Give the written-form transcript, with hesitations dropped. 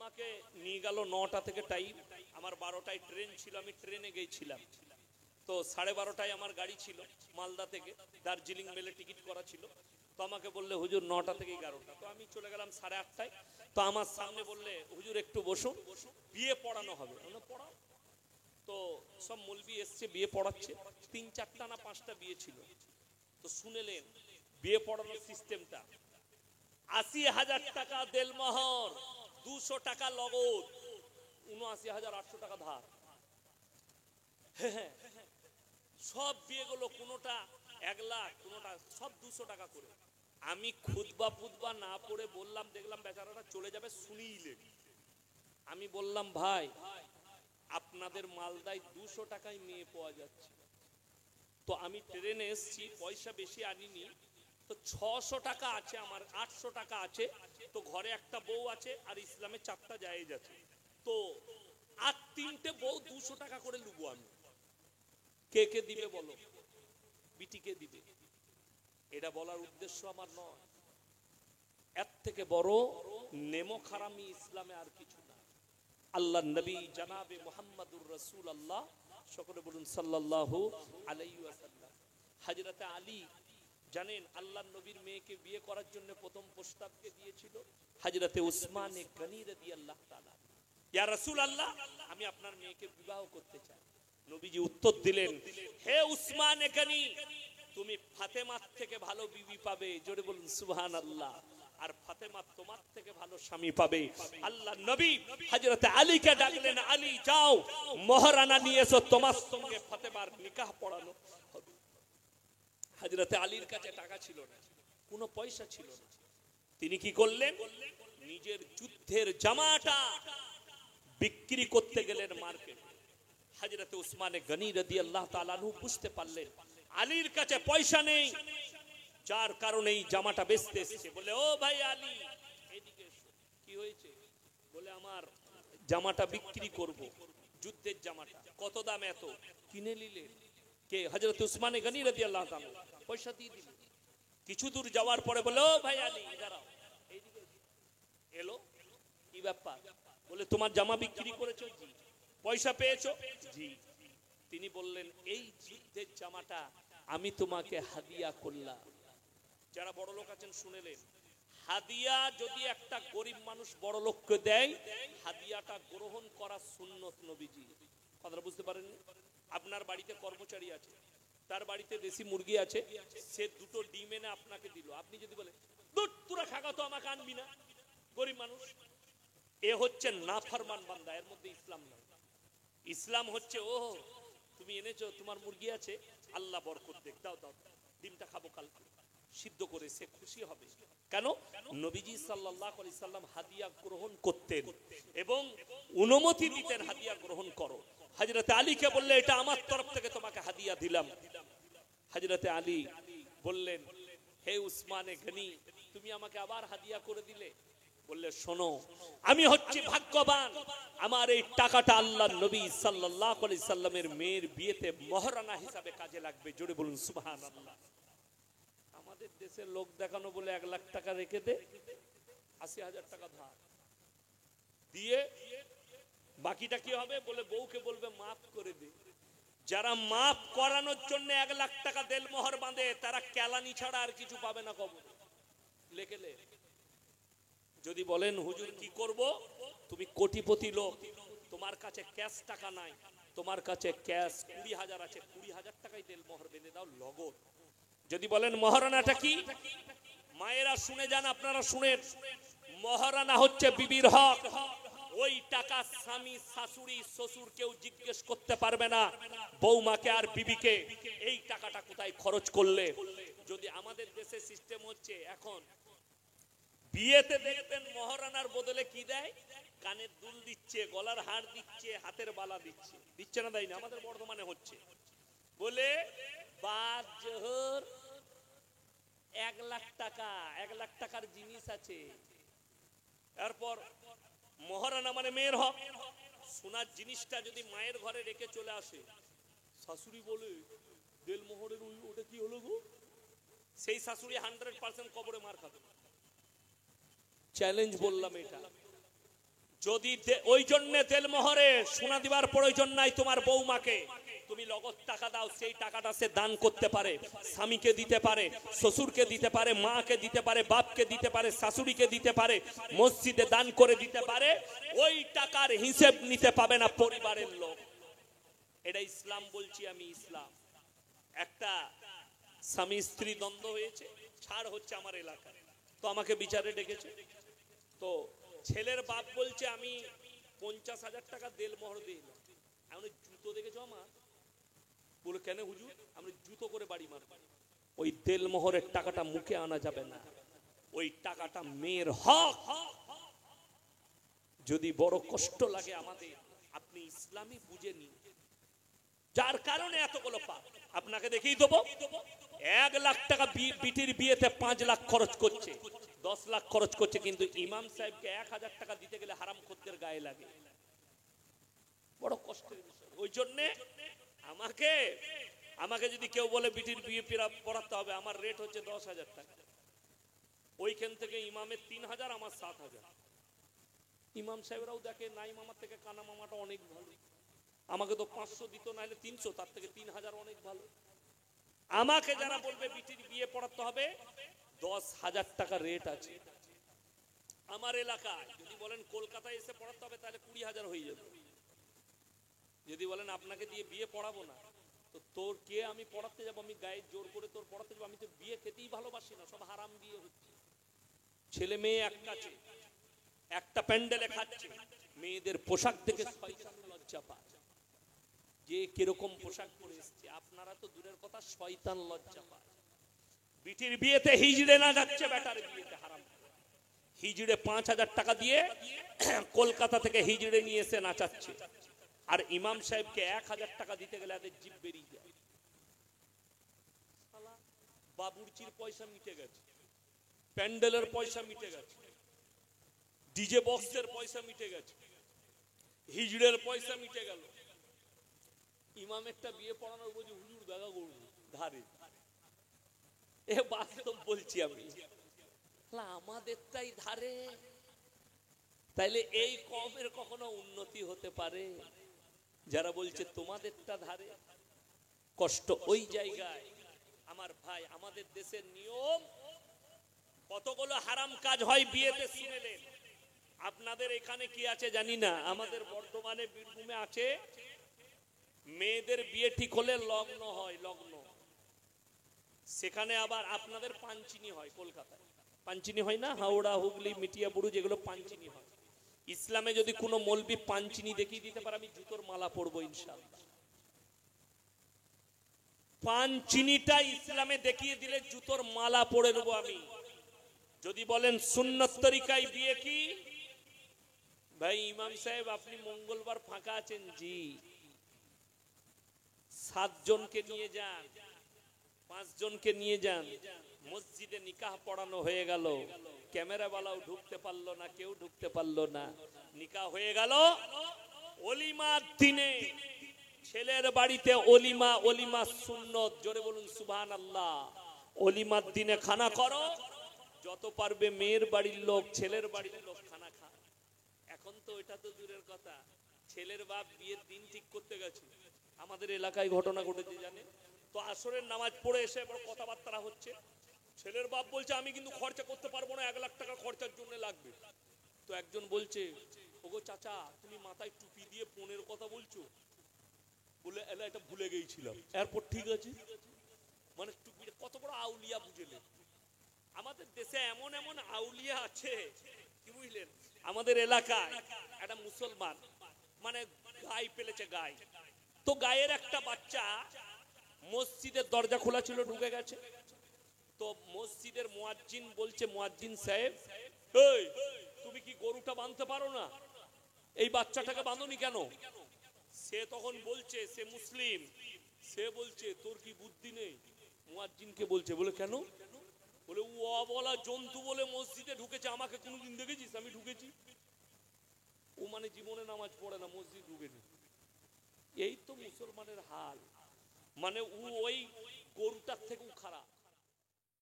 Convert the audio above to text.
আমাকে নিয়ে গেল 9টা থেকে টাইম, আমার 12টায় ট্রেন ছিল, আমি ট্রেনে গিয়েছিলাম। তো 12:30টায় আমার গাড়ি ছিল মালদা থেকে দার্জিলিং মেলে টিকিট করা ছিল। তো আমাকে বললে হুজুর 9টা থেকে 11টা, তো আমি চলে গেলাম 8:30টায়। তো আমার সামনে বললে হুজুর একটু বসুন, বিয়ে পড়ানো হবে। আমরা পড়াও। তো সব মৌলবি এসছে, বিয়ে পড়াচ্ছে। 3-4টা না 5টা বিয়ে ছিল। তো শুনেলেন বিয়ে পড়ানোর সিস্টেমটা, 80,000 টাকা দেলমোহর, 200 টাকা লগদ, 79,800 টাকা ধার। সব বিয়েগুলো কোনোটা 1 লাখ, কোনোটা সব 200 টাকা করে। আমি খুতবা না পড়ে বললাম, দেখলাম বেচারাটা চলে যাবে, শুনিলেন। আমি বললাম ভাই আপনাদের মালদায় 200 টাকায় মেয়ে পাওয়া যাচ্ছে। তো আমি ট্রেনে এসছি, পয়সা বেশি আনিনি। তো 600 টাকা আছে আমার, 800 টাকা আছে। তো ঘরে একটা বউ আছে আর ইসলামে 4টা জায়েজ আছে। তো আর 3টে বউ 200 টাকা করে লুবো আমি। কে কে দিবে বলো? বিটিকে দিবে। এটা বলার উদ্দেশ্য আমার নয়। এর থেকে বড় নেমো খারামি ইসলামে আর কিছু না। আল্লাহ নবী জনাবে মুহাম্মদুর রাসূলুল্লাহ, সকলে বলুন সাল্লাল্লাহু আলাইহি ওয়াসাল্লাম। হযরতে আলী জানেন আল্লাহ নবীর মেয়েকে বিয়ে করার জন্য প্রথম প্রস্তাবকে দিয়েছিল হযরতে উসমানে গনি রাদিয়াল্লাহু তাআলা। ইয়া রাসূলুল্লাহ, আমি আপনার মেয়েকে বিবাহ করতে চাই। নবীজি উত্তর দিলেন, হে উসমানে গনি, তুমি ফাতেমার থেকে ভালো বিবি পাবে। জোরে বলুন সুবহানাল্লাহ। আর ফাতেমা তোমার থেকে ভালো স্বামী পাবে। আল্লাহ নবী হযরতে আলীকে ডাকলেন, আলী যাও মহারানা নিয়ে এসো, তোমার সঙ্গে ফাতেমার নিকাহ পড়ানো হবে। হযরতে আলীর কাছে টাকা ছিল না, কোনো পয়সা ছিল না। তিনি কি করলেন? নিজের যুদ্ধের জামাটা বিক্রি করতে গেলেন মার্কেটে। হযরতে উসমানে গনি রাদিয়াল্লাহু তাআলা আনহু বুঝতে পারলেন আলীর কাছে পয়সা নেই, যার কারণে এই জামাটা বেচতে এসেছে। বলে, ও ভাই আলী এদিকে এসো। কি হয়েছে? বলে, আমার জামাটা বিক্রি করব, যুদ্ধের জামাটা। কত দাম? এত। কিনে নিলেন। কে? হযরত উসমানে গনি রাদিয়াল্লাহু তাআলা। পয়সা দিয়ে দিলেন। কিছু দূর যাওয়ার পরে বলে, ও ভাই আলী দাঁড়াও, এইদিকে এলো। কি ব্যাপার? বলে, তোমার জামা বিক্রি করেছো? জি। পয়সা পেয়েছো? জি। তিনি বললেন, এই যুদ্ধের জামাটা আমি তোমাকে হাদিয়া করলাম। যারা বড় লোক আছেন শুনেলেন, হাদিয়া যদি একটা গরিব মানুষ বড় লোককে দেয়, হাদিয়াটা গ্রহণ করা সুন্নত নবীজি। কথাটা বুঝতে পারেননি? আপনার বাড়িতে কর্মচারী আছে, তার বাড়িতে দেশি মুরগি আছে, সে 2টো ডিম এনে আপনাকে দিল। আপনি যদি বলে, দুধ তোরা খাগা তো, আমাকে আনবি না, গরিব মানুষ, এ হচ্ছে নাফরমান বান্দা, এর মধ্যে ইসলাম নাই। ইসলাম হচ্ছে, ও তুমি এনেছো, তোমার মুরগি আছে, আল্লাহ বরকত দেখ, দাও দাও, ডিমটা খাবো কালকে সিদ্ধ করে, সে খুশি হবে। কেন? নবীজি সাল্লাল্লাহু আলাইহি সাল্লাম হাদিয়া গ্রহণ করতেন এবং অনুমতি দিতেন, হাদিয়া গ্রহণ করো। হযরতে আলীকে বললে, এটা আমার তরফ থেকে তোমাকে হাদিয়া দিলাম। হযরতে আলী বললেন, হে উসমানে গনি, তুমি আমাকে আবার হাদিয়া করে দিলে। বললে, শোনো, আমি হচ্ছি ভাগ্যবান, আমার এই টাকাটা আল্লাহ নবী সাল্লাল্লাহু আলাইহি সাল্লামের মেয়ের বিয়েতে মহারানা হিসাবে কাজে লাগবে। জোরে বলুন সুবহানাল্লাহ। আমাদের দেশের লোক দেখানো বলে 1 লাখ টাকা রেখে দে, 80,000 টাকা ধার দিয়ে বাকিটা কি হবে? বলে বউকে বলবে মাফ করে দে। যারা মাফ করানোর জন্য 1 লাখ টাকা দেলমোহর বাঁধে, তারা কেলানি ছাড়া আর কিছু পাবে না কবর। লেখে লে। যদি বলেন হুজুর কি করব? তুমি কোটিপতি লোক, তোমার কাছে ক্যাশ টাকা নাই, তোমার কাছে ক্যাশ 20,000 আছে, 20,000 টাকাই দেলমোহর বেঁধে দাও লগদ। যদি বলেন মহারানাটা কি? মায়েরা শুনে যান, আপনারা শুনেন, মহারানা হচ্ছে বিবির হক। ওই টাকা স্বামী, শাশুড়ি, শ্বশুর কেউ জিজ্ঞেস করতে পারবে না বৌমাকে আর বিবিকে এই টাকাটা কোথায় খরচ করলে। যদি আমাদের দেশে সিস্টেম হচ্ছে এখন বিয়েতে দেখবেন মহারানার বদলে কি দেয়? কানের দুল দিচ্ছে, গলার হার দিচ্ছে, হাতের বালা দিচ্ছে। দিচ্ছে না, দেয় না? আমাদের বর্ধমানে হচ্ছে। বলে বাদ জোহর 1 লাখ টাকা, 1 লাখ টাকার জিনিস আছে। এরপর মহারানা মানে মেয়ের হক। সোনার জিনিসটা যদি মায়ের ঘরে রেখে চলে আসে, শাশুড়ি বলে, দেলমোহরের ওটা কি হলো গো? সেই শাশুড়ি 100% কবরে মার খাবে। চ্যালেঞ্জ বললাম এটা। যদি ওই জন্য তেলমোহরে সোনা দিবার প্রয়োজন নাই তোমার বৌমাকে, তুমি নগদ টাকা দাও, সেই টাকাটা সে দান করতে পারে, স্বামীকে দিতে পারে, শ্বশুরকে দিতে পারে, মাকে দিতে পারে, বাপকে দিতে পারে, শাশুড়িকে দিতে পারে, মসজিদে দান করে দিতে পারে। ওই টাকার হিসেব নিতে পাবে না পরিবারের লোক। এটা ইসলাম বলছি আমি, ইসলাম। একটা স্বামী স্ত্রী দ্বন্দ্ব হয়েছে, ছাড় হচ্ছে আমার এলাকায়, তো আমাকে বিচারে ডেকেছে। তো ছেলের বাপ বলছে আমি 50,000 টাকা দেলমোহর দিলাম। আমি জুতো দেখেছো আমার? বলে কেন হুজুর? আমি জুতো করে বাড়ি মারব। ওই দেলমোহরের টাকাটা মুখে আনা যাবে না, ওই টাকাটা মেয়ের হক। যদি বড় কষ্ট লাগে আমাদের, আপনি ইসলামী বুঝে নিন, যার কারণে এতগুলো পাপ। আপনাকে দেখিয়ে দেবো, 1 লাখ টাকা বিটির বিয়েতে 5 লাখ খরচ করছে, 10 লাখ খরচ করছে, কিন্তু ইমাম সাহেবকে 1000 টাকা দিতে গেলে হারাম খদ্দের গায়ে লাগে। বড় কষ্টের বিষয়। ওই জন্যে আমাকে যদি কেউ বলে বিটির বিয়ে পড়াতে হবে, আমার রেট হচ্ছে 10,000 টাকা। ওইখান থেকে ইমামের 3,000, আমার 7,000। ইমাম সাহেবরাও দেখে নাই মামার থেকে কানা মামাটা অনেক ভালো, আমাকে তো 500 দিত, না হলে 300, তার থেকে 3,000 অনেক ভালো। আমাকে যারা বলবে বিটির বিয়ে পড়াতে হবে, 10,000 টাকা রেট আছে আমার এলাকায়। যদি বলেন কলকাতায় এসে পড়াতে হবে, তাহলে 20,000 হয়ে যাবে। যদি বলেন আপনাকে দিয়ে বিয়ে পড়াবো না, তো তোর কে আমি পড়াতে যাবো? আমি গায়ে জোর করে তোর পড়াতে যাবো? আমি তো বিয়ে খেতেই ভালোবাসি না, সব হারাম বিয়ে হচ্ছে। ছেলে মেয়ে একটা প্যান্ডেলে খাচ্ছে, মেয়েদের পোশাক দেখে শয়তান লজ্জা পায়, যে কিরকম পোশাক পরে এসছে। আপনারা তো দূরের কথা, শয়তান লজ্জা পায়। বিটির বিয়েতে হিজড়ে না যাচ্ছে, বেটার বিয়েতে হারাম। হিজড়ে 5,000 টাকা দিয়ে কলকাতা থেকে হিজড়ে নিয়ে এসে নাচাচ্ছে, আর ইমাম সাহেবকে 1,000 টাকা দিতে গেলে এদের জিভ বেরিয়ে যায়। বাবুর্চির পয়সা মিটে গেছে, প্যান্ডেলের পয়সা মিটে গেছে, ডিজে বক্সের পয়সা মিটে গেছে, হিজড়ের পয়সা মিটে গেল। ইমামেরটা বিয়ে পড়ানোর বলছি হুজুর দেখা করবো ধারে। এ বাস্তব বলছি আমি, আমাদেরটাই ধারে। তাইলে এই কমের কখনো উন্নতি হতে পারে? যারা বলছে তোমাদেরটা ধারে, কষ্ট ওই জায়গায়। আমার ভাই, আমাদের দেশের নিয়ম, কতগুলো হারাম কাজ হয় বিয়েতে শুনেলেন। আপনাদের এখানে কি আছে জানি না, আমাদের বর্তমানে বীরভূমে আছে, মেয়েদের বিয়ে ঠিক হলে লগ্ন হয়, লগ্ন। সেখানে আবার আপনাদের পাঞ্চিনি হয়, কলকাতায় পাঞ্চিনি হয় না, হাওড়া হুগলি মিটিয়াবুরু যেগুলো পাঞ্চিনি হয়। ইসলামে যদি কোনো মৌলবি পাঞ্চিনি দেখিয়ে দিতে পারে, আমি জুতোর মালা পরবো ইনশাআল্লাহ। পাঞ্চিনিটা ইসলামে দেখিয়ে দিলে জুতোর মালা পরে নেবো আমি। যদি বলেন সুন্নত তরিকায় বিয়ে কি, ভাই ইমাম সাহেব আপনি মঙ্গলবার ফাঁকা আছেন? জি। 7 জনকে নিয়ে যান, 5 জনকে নিয়ে যান, মসজিদে নিকাহ পড়ানো হয়ে গেল, ক্যামেরাওয়ালাও ঢুকতে পারলো না, কেউ ঢুকতে পারলো না, নিকাহ হয়ে গেল। ওলিমার দিনে ছেলের বাড়িতে ওলিমা, ওলিমা সুন্নত, জোরে বলুন সুবহানাল্লাহ। ওলিমার দিনে খানা করো, যত পারবে মেয়ের বাড়ির লোক, ছেলের বাড়ির লোক খানা খায়। এখন তো এটা তো দূরের কথা, ছেলের বাপ বিয়ের দিন ঠিক করতে গেছে। আমাদের এলাকায় ঘটনা ঘটেছে জানেন তো, আসরের নামাজ পড়ে এসে এবার কথাবার্তা হচ্ছে। ছেলের বাপ বলছে আমি কিন্তু খরচা করতে পারবো না, 1 লাখ টাকা খরচার জন্য লাগবে। তো একজন বলছে ওগো চাচা, তুমি মাথায় টুপি দিয়ে পনের কথা বলছো? বলে এলা এটা ভুলে গিয়েছিলাম। এরপর ঠিক আছে, মানে টুপি কত বড় আউলিয়া বুঝলেন। আমাদের দেশে এমন এমন আউলিয়া আছে, কি বুঝলেন। আমাদের এলাকায় একটা মুসলমান মানে গাই পেলেছে, গাই। তো গায়ের একটা বাচ্চা মসজিদের দরজা খোলা ছিল, ঢুকে গেছে। তো মসজিদের মুয়াজ্জিন বলছে, মুয়াজ্জিন সাহেব, এই তুমি কি গরুটা বাঁধতে পারো না? এই বাচ্চাটাকে বাঁধনি কেন? সে তখন বলছে, সে মুসলিম, সে বলছে তোর কি বুদ্ধি নেই? মুয়াজ্জিনকে বলছে, বলে কেন? বলে ও অবলা জন্তু বলে মসজিদে ঢুকেছে, আমাকে কোনোদিন দেখেছিস আমি ঢুকেছি? ও মানে জীবনে নামাজ পড়ে না, মসজিদ ঢুকেনি। এই তো মুসলমানের হাল, মানে ও ওই গরুটার থেকেও খারাপ।